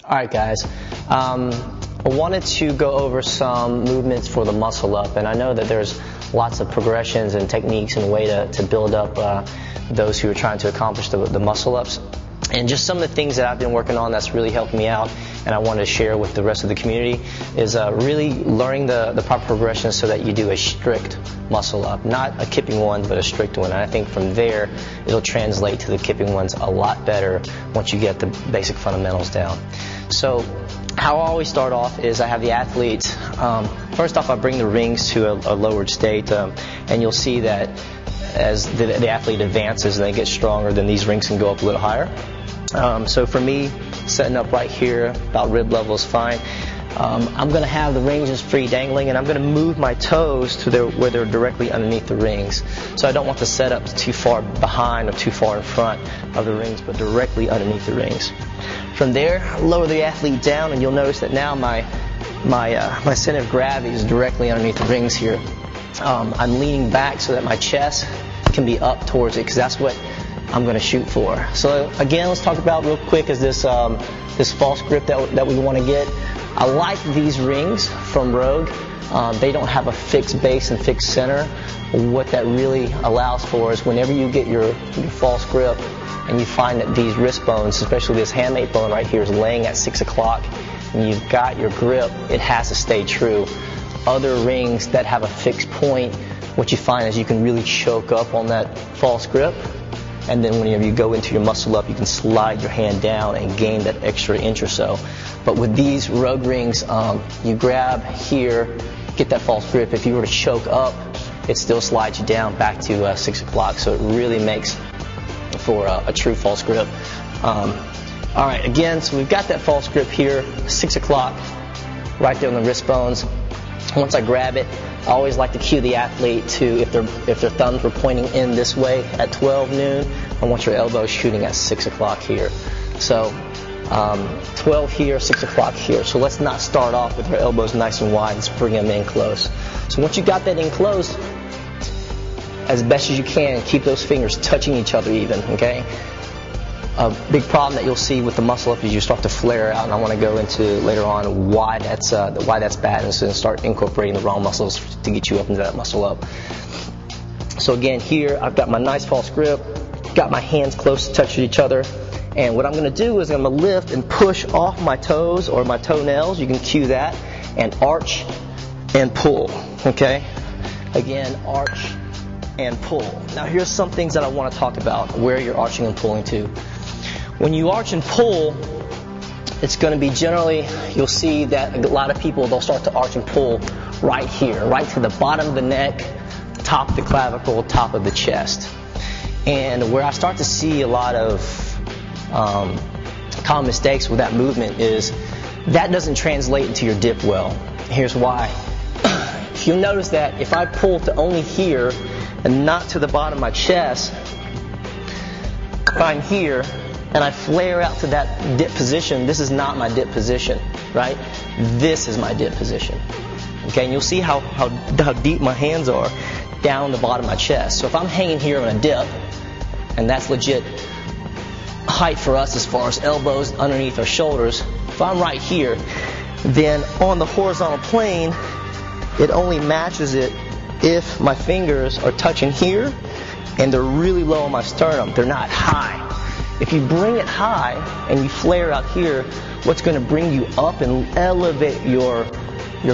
Alright guys, I wanted to go over some movements for the muscle up, and I know that there's lots of progressions and techniques and a way to build up those who are trying to accomplish the muscle ups. And just some of the things that I've been working on that's really helped me out and I wanted to share with the rest of the community is really learning the proper progression so that you do a strict muscle up. Not a kipping one, but a strict one. And I think from there, it'll translate to the kipping ones a lot better once you get the basic fundamentals down. So how I always start off is I have the athletes, first off I bring the rings to a lowered state, and you'll see that as the athlete advances and they get stronger, then these rings can go up a little higher. So for me, setting up right here, about rib level is fine. I'm going to have the rings just free dangling, and I'm going to move my toes to where they're directly underneath the rings. So I don't want the setup too far behind or too far in front of the rings, but directly underneath the rings. From there, lower the athlete down, and you'll notice that now my center of gravity is directly underneath the rings here. I'm leaning back so that my chest can be up towards it, because that's what I'm going to shoot for. So again, let's talk about real quick is this false grip that we want to get. I like these rings from Rogue. They don't have a fixed base and fixed center. What that really allows for is whenever you get your false grip and you find that these wrist bones, especially this handmate bone right here, is laying at 6 o'clock and you've got your grip, it has to stay true. Other rings that have a fixed point, what you find is you can really choke up on that false grip, and then whenever you go into your muscle up, you can slide your hand down and gain that extra inch or so. But with these Rogue rings, you grab here, get that false grip. If you were to choke up, it still slides you down back to 6 o'clock, so it really makes for a true false grip. Alright, again, so we've got that false grip here, 6 o'clock, right there on the wrist bones. Once I grab it, I always like to cue the athlete to, if their thumbs were pointing in this way at 12 noon, I want your elbows shooting at 6 o'clock here. So 12 here, 6 o'clock here. So let's not start off with our elbows nice and wide. Let's bring them in close. So once you got that in close, as best as you can, keep those fingers touching each other even, okay? A big problem that you'll see with the muscle up is you start to flare out, and I want to go into later on why that's bad, and so start incorporating the wrong muscles to get you up into that muscle up. So again, here I've got my nice false grip, got my hands close to touch each other, and what I'm going to do is I'm going to lift and push off my toes or my toenails. You can cue that, and arch and pull. Okay, again, arch and pull. Now here's some things that I want to talk about where you're arching and pulling to. When you arch and pull, it's going to be generally, you'll see that a lot of people, they'll start to arch and pull right here, right to the bottom of the neck, top of the clavicle, top of the chest. And where I start to see a lot of common mistakes with that movement is that doesn't translate into your dip well. Here's why. If you'll notice that if I pull to only here and not to the bottom of my chest, if I'm here and I flare out to that dip position, this is not my dip position, right? This is my dip position. Okay, and you'll see how deep my hands are down the bottom of my chest. So if I'm hanging here on a dip, and that's legit height for us as far as elbows underneath our shoulders, if I'm right here, then on the horizontal plane, it only matches it if my fingers are touching here and they're really low on my sternum. They're not high. If you bring it high and you flare out here, what's going to bring you up and elevate your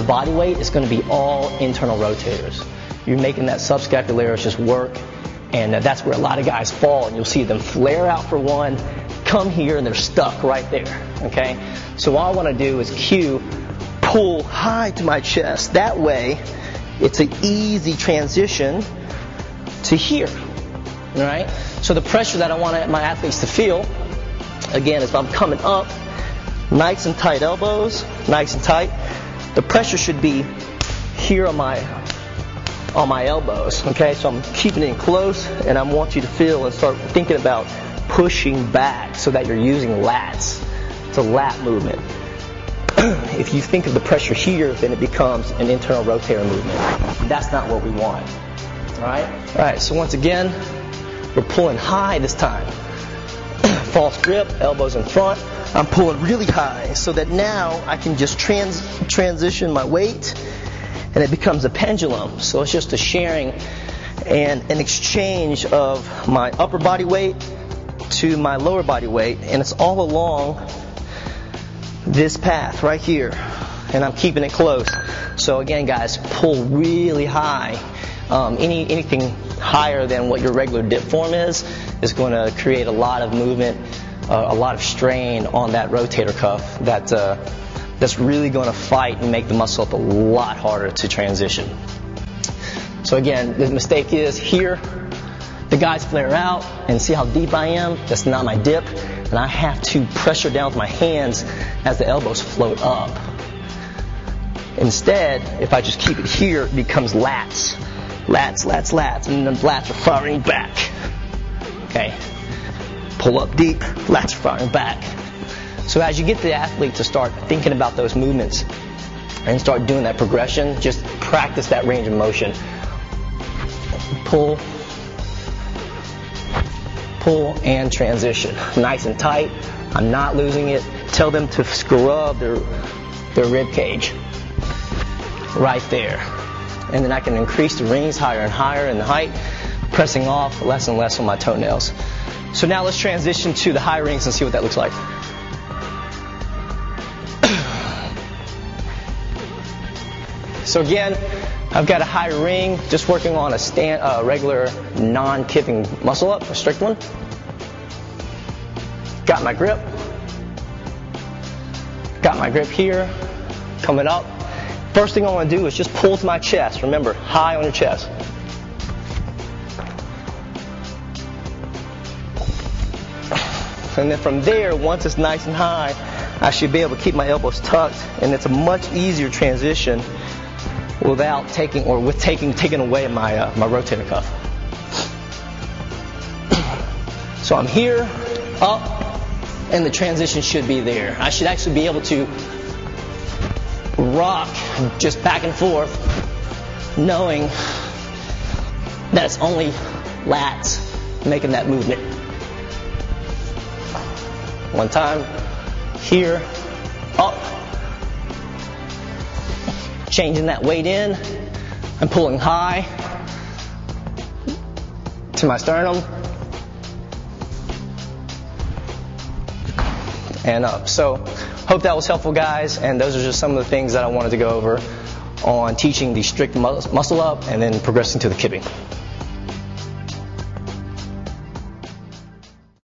body weight is going to be all internal rotators. You're making that subscapularis just work, and that's where a lot of guys fall, and you'll see them flare out for one, come here, and they're stuck right there. Okay? So all I want to do is cue, pull high to my chest. That way, it's an easy transition to here. All right? So the pressure that I want my athletes to feel, again, is if I'm coming up, nice and tight elbows, nice and tight. The pressure should be here on my elbows. Okay, so I'm keeping it in close, and I want you to feel and start thinking about pushing back so that you're using lats. It's a lat movement. If you think of the pressure here, then it becomes an internal rotator movement. That's not what we want. All right. So once again, we're pulling high this time. false grip, elbows in front. I'm pulling really high so that now I can just transition my weight, and it becomes a pendulum. So it's just a sharing and an exchange of my upper body weight to my lower body weight, and it's all along this path right here, and I'm keeping it close. So again, guys, pull really high. Anything higher than what your regular dip form is going to create a lot of movement, a lot of strain on that rotator cuff that's really going to fight and make the muscle up a lot harder to transition. So again, the mistake is here, the guys flare out and see how deep I am. That's not my dip, and I have to pressure down with my hands as the elbows float up. Instead, if I just keep it here, it becomes lats. Lats, lats, lats, and then the lats are firing back. Okay, pull up deep, lats are firing back. So as you get the athlete to start thinking about those movements and start doing that progression, just practice that range of motion. Pull, pull, and transition. Nice and tight. I'm not losing it. Tell them to scrub their rib cage. Right there. And then I can increase the rings higher and higher in the height, pressing off less and less on my toenails. So now let's transition to the high rings and see what that looks like. So again, I've got a high ring, just working on a regular non-kipping muscle up, a strict one. Got my grip. Got my grip here, coming up. First thing I want to do is just pull to my chest. Remember, high on your chest. And then from there, once it's nice and high, I should be able to keep my elbows tucked, and it's a much easier transition without taking away my rotator cuff. So I'm here, up, and the transition should be there. I should actually be able to rock just back and forth, knowing that it's only lats making that movement. One time, here, up, changing that weight in, I'm pulling high to my sternum, and up. So hope that was helpful, guys, and those are just some of the things that I wanted to go over on teaching the strict muscle up and then progressing to the kipping.